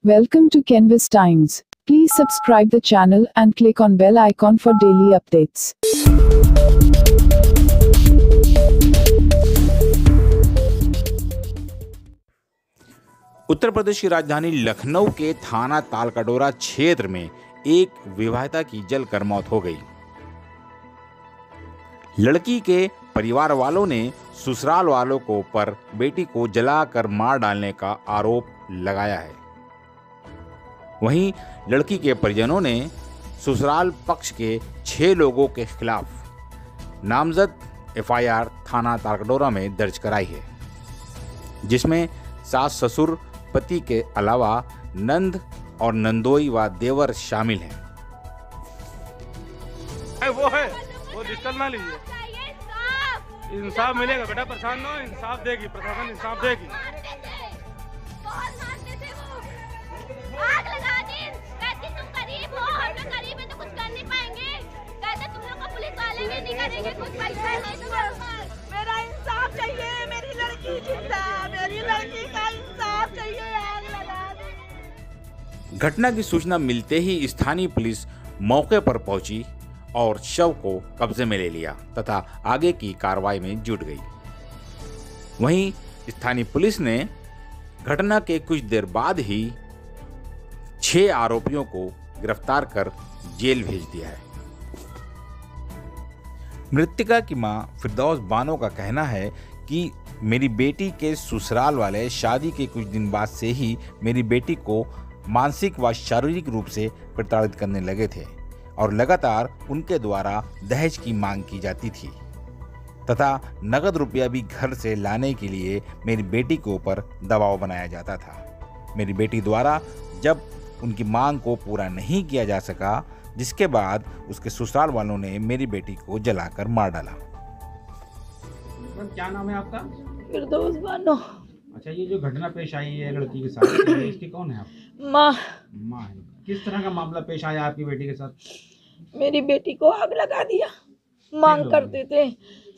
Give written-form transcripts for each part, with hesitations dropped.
Welcome to Canvas Times. Please subscribe the channel and click on bell icon for daily updates. Uttar Pradesh की राजधानी लखनऊ के थाना तालकटोरा क्षेत्र में एक विवाहिता की जलकर मौत हो गई। लड़की के परिवार वालों ने ससुराल वालों को पर बेटी को जलाकर मार डालने का आरोप लगाया है। वहीं लड़की के परिजनों ने ससुराल पक्ष के 6 लोगों के खिलाफ नामजद एफआईआर थाना तालकटोरा में दर्ज कराई है, जिसमें सास ससुर पति के अलावा नंद और नंदोई व देवर शामिल हैं। वो दिक्कत ना लीजिए, इंसाफ मिलेगा बेटा, परेशान ना हो, इंसाफ देगी प्रशासन, इंसाफ देगी। आग लगा दी, कहती तुम गरीब हो, हम लोग गरीब हैं तो कुछ कर नहीं पाएंगे, कहते तुम लोग को पुलिस वाले नहीं करेंगे कुछ, पैसा नहीं तो मेरा इंसाफ चाहिए, मेरी लड़की जिंदा, मेरी लड़की का इंसाफ चाहिए, आग लगा दी। घटना की सूचना मिलते ही स्थानीय पुलिस मौके पर पहुंची और शव को कब्जे में ले लिया तथा आगे की कार्रवाई में जुट गई। वहीं स्थानीय पुलिस ने घटना के कुछ देर बाद ही 6 आरोपियों को गिरफ्तार कर जेल भेज दिया है। मृतका की मां फिरदौस बानो का कहना है कि मेरी बेटी के ससुराल वाले शादी के कुछ दिन बाद से ही मेरी बेटी को मानसिक व शारीरिक रूप से प्रताड़ित करने लगे थे और लगातार उनके द्वारा दहेज की मांग की जाती थी तथा नगद रुपया भी घर से लाने के लिए मेरी बेटी के ऊपर दबाव बनाया जाता था। मेरी बेटी द्वारा जब उनकी मांग को पूरा नहीं किया जा सका, जिसके बाद उसके ससुराल वालों ने मेरी बेटी को जलाकर मार डाला। क्या नाम है आपका? फिरदौस बानो। अच्छा, ये जो घटना पेश आई है लड़की के साथ, इसकी कौन है आप? माँ है। किस तरह का मामला पेश आया आपकी बेटी के साथ? मेरी बेटी को आग लगा दिया, मांग करते थे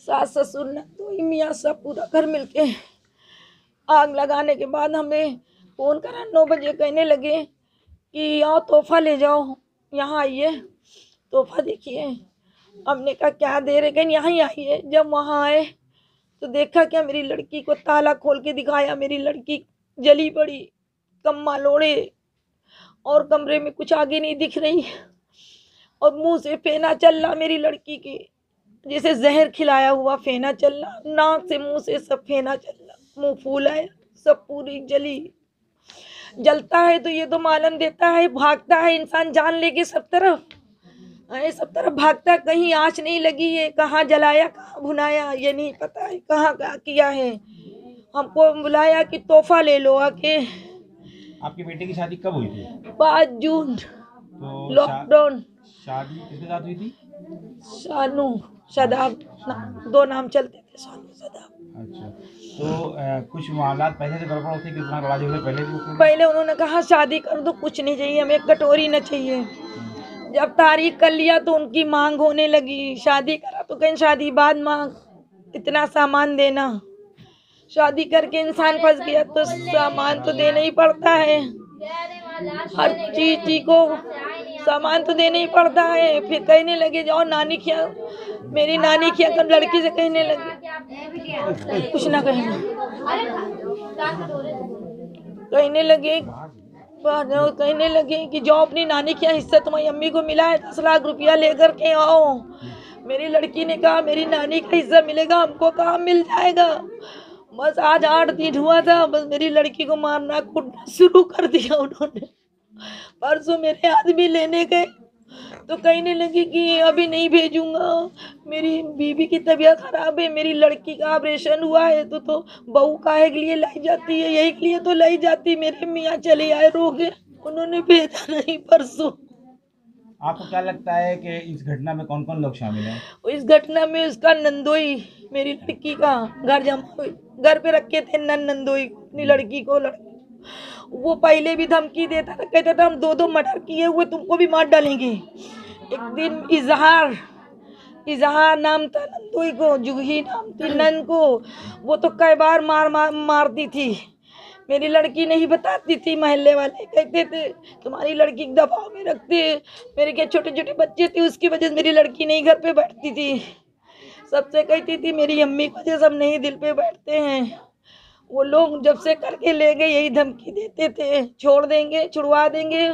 सास ससुर नंदोई मियाँ सब पूरा घर मिलके। आग लगाने के बाद हमें फोन करा 9 बजे, कहने लगे कि आओ तोहफा ले जाओ, यहाँ आइए तोहफा देखिए। हमने कहा क्या दे रहे, कहीं यहाँ ही आइए। जब वहाँ आए तो देखा क्या, मेरी लड़की को ताला खोल के दिखाया, मेरी लड़की जली पड़ी, कम्मा लोड़े और कमरे में कुछ आगे नहीं दिख रही और मुंह से फेना चल रहा मेरी लड़की के, जैसे जहर खिलाया हुआ फेना चल रहा, नाक से मुंह से सब फेना चल रहा, मुंह फूला है, सब पूरी जली। जलता है तो ये तो मालूम देता है, भागता है इंसान जान लेके सब तरफ भागता, कहीं आँच नहीं लगी है, कहाँ जलाया कहाँ भुनाया ये नहीं पता है, कहाँ क्या किया है। हमको बुलाया कि तोहफा ले लो आके। आपकी बेटी की शादी कब हुई थी? 5 जून। तो लॉकडाउन। शादी किसके साथ हुई थी? शानू शदाब, 2 नाम चलते थे, शानू शदाब। अच्छा, तो कुछ मामला पहले से गड़बड़ होती, किस तरह लड़ाई हुई पहले उन्होंने कहा शादी कर दो, कुछ नहीं चाहिए हमें, कटोरी न चाहिए। जब तारीख कर लिया तो उनकी मांग होने लगी, शादी करा तो कहीं शादी बाद मांग, इतना सामान देना। शादी करके इंसान फंस गया तो सामान तो देना ही पड़ता है, हर चीज को सामान तो देना ही पड़ता है। फिर कहने लगे जाओ नानी खिया, मेरी नानी खिया कर लड़की से कहने लगे, कुछ ना कहने लगे कि जाओ अपनी नानी के यहाँ हिस्सा तुम्हारी अम्मी को मिला है, 10 लाख रुपया लेकर के आओ। मेरी लड़की ने कहा मेरी नानी का हिस्सा मिलेगा, हमको कहाँ मिल जाएगा। बस आज 8 दिन हुआ था, बस मेरी लड़की को मारना कूटना शुरू कर दिया उन्होंने। परसों मेरे आदमी लेने गए तो कहने लगे कि अभी नहीं भेजूंगा, मेरी बीवी की तबीयत खराब है, मेरी लड़की का ऑपरेशन हुआ है तो बहू काहे के लिए लाई जाती है, यही के लिए तो लाई जाती। मेरे मियाँ चले आए रोगे, उन्होंने भेजा नहीं परसों। आपको क्या लगता है कि इस घटना में कौन कौन लोग शामिल हैं? इस घटना में उसका नंदोई, मेरी लड़की का घर पे रखे थे नंदोई अपनी लड़की को। वो पहले भी धमकी देता था, कहता था हम 2 मर्डर किए हुए तुमको भी मार डालेंगे। एक दिन इजहार नाम था नंदोई को, जूही नाम थी नंद को, वो तो कई बार मारती थी। मेरी लड़की नहीं बताती थी, मोहल्ले वाले कहते थे तुम्हारी लड़की दबाव में रखते। मेरे के छोटे छोटे बच्चे थे, उसकी वजह से मेरी लड़की नहीं घर पे बैठती थी। सबसे कहती थी मेरी अम्मी की वजह से हम नहीं दिल पे बैठते हैं। वो लोग जब से करके ले गए यही धमकी देते थे, छोड़ देंगे, छुड़वा देंगे,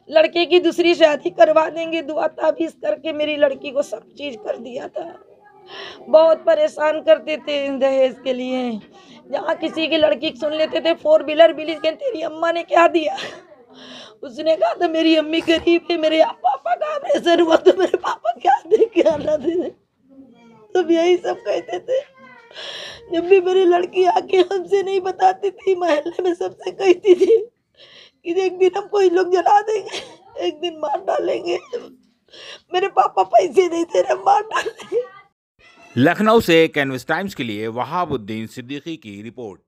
लड़के की दूसरी शादी करवा देंगे। दुआ ताबीज करके मेरी लड़की को सब चीज़ कर दिया था। बहुत परेशान करते थे दहेज के लिए। जहाँ किसी की लड़की सुन लेते थे 4 व्हीलर बिली के तेरी अम्मा ने क्या दिया। उसने कहा था मेरी अम्मी गरीब है, मेरे पापा का ऑपरेशन हुआ तो मेरे पापा क्या दे के आना थे। सब यही सब कहते थे। जब भी मेरी लड़की आके हमसे नहीं बताती थी, मोहल्ले में सबसे कहती थी कि एक दिन हम कोई लोग जला देंगे, एक दिन मार डालेंगे, मेरे पापा पैसे नहीं दे रहे, मार डालेंगे। लखनऊ से कैनवस टाइम्स के लिए वहाबुद्दीन सिद्दीकी की रिपोर्ट।